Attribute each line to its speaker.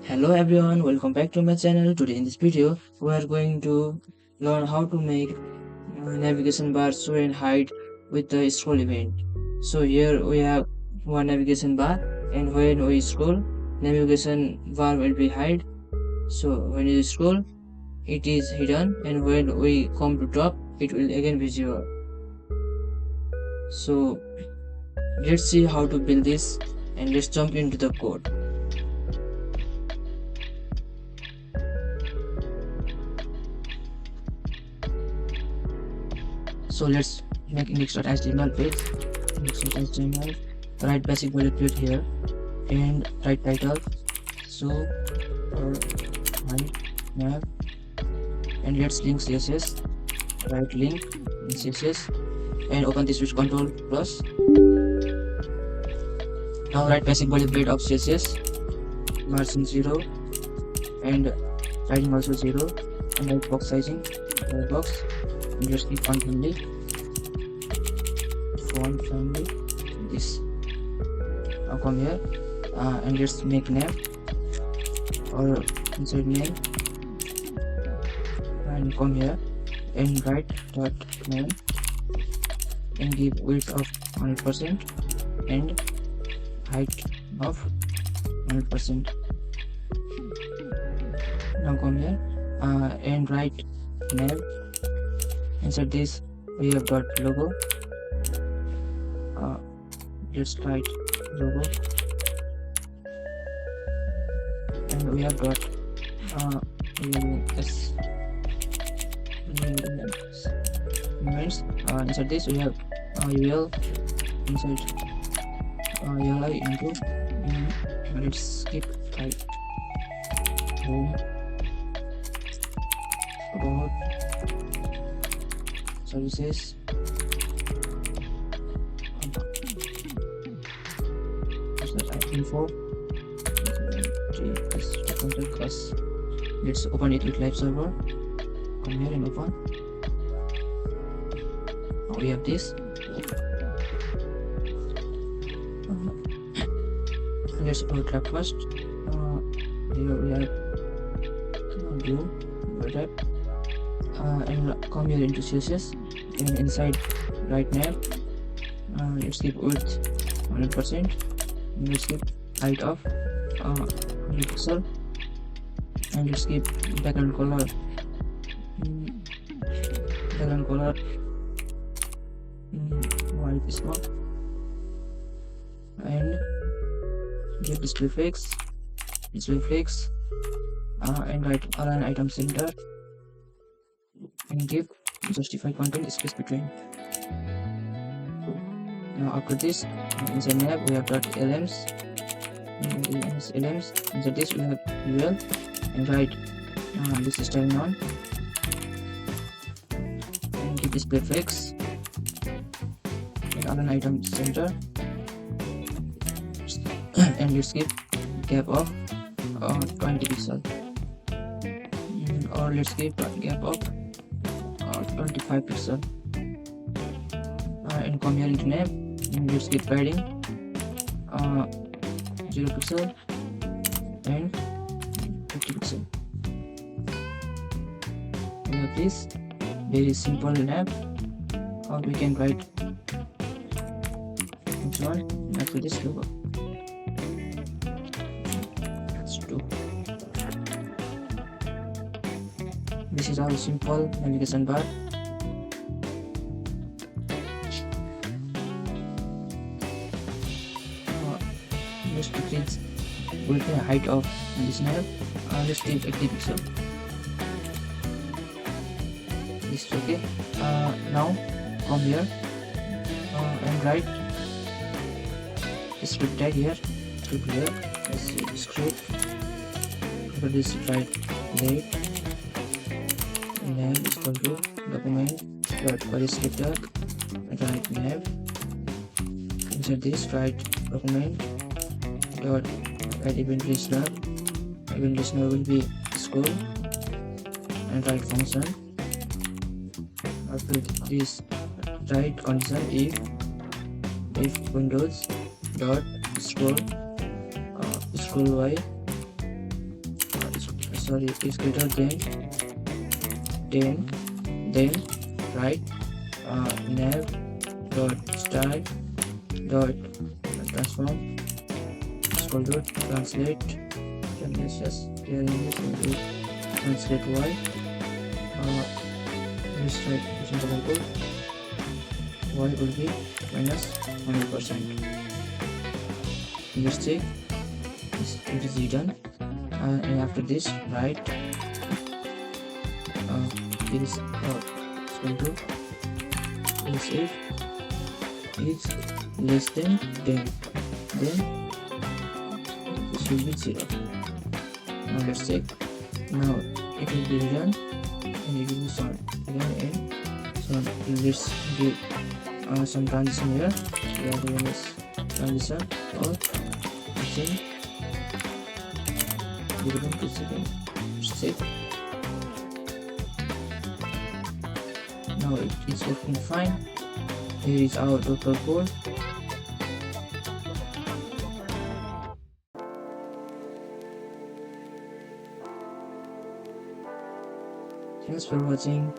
Speaker 1: Hello everyone, welcome back to my channel. Today in this video we are going to learn how to make navigation bar show and hide with the scroll event. So here we have one navigation bar, and when we scroll, navigation bar will be hide. So when you scroll, it is hidden, and when we come to top, it will again visible. So let's see how to build this, and let's jump into the code. So let's make index.html page. Index.html, write basic boilerplate here, and write title. So my nav, and let's link CSS. Write link in CSS, and open this with Control plus. Now write basic boilerplate of CSS, margin 0, and writing also 0, and write box sizing, box. Just keep font family, this. Now come here, and let's make name, or inside name, and come here and write dot name, and give width of 100% and height of 100%. Now come here, and write name. Inside this we have got logo. Let's write logo, and we have got elements. Inside this we have UL, inside ULI into, let's skip type about services, info. Let's open it with live server. Come here and open. Now we have this. Let's track first. Here we have view, type, and come here into CSS, and inside write nav. Let's keep width 100%. Let's keep height of 100 pixel, and let's keep background color. White is not, and give display flex, and write align item center, and give justify content space between. Now after this, inside nav we have got LMs, inside this we have UL, and write this is turn on, and give display flex, and align item center, and let's give gap of 20 pixel, or let's give gap of 25 pixel, and come here into nav, and let's give padding 0 pixel and 50 pixel. We have this very simple nav, or we can write which one after this logo. Let's do. This is our simple navigation bar. Let's decrease with the height of this nav. Let's take 80 pixel. This is okay. Now come here and write script tag here. Let's see script. For this write date. Nav is equal to document dot for script tag. Write nav. Inside this write document dot add event listener. Event listener will be scroll, and write function. After this write condition if windows dot scroll y sorry, is greater than 10, then write nav dot style dot transform equal to translate translate y. Let's write double quote, y will be minus 100%. Let's check it is done, and after this write is equal to is if is less than 10, then this will be 0. Now let's check. Now it will be done and it will be solved again, and so let's give some transition here. We are doing this transition or within 0.2 seconds. Let's check. Now it is working fine. Here is our total code. Thanks for watching.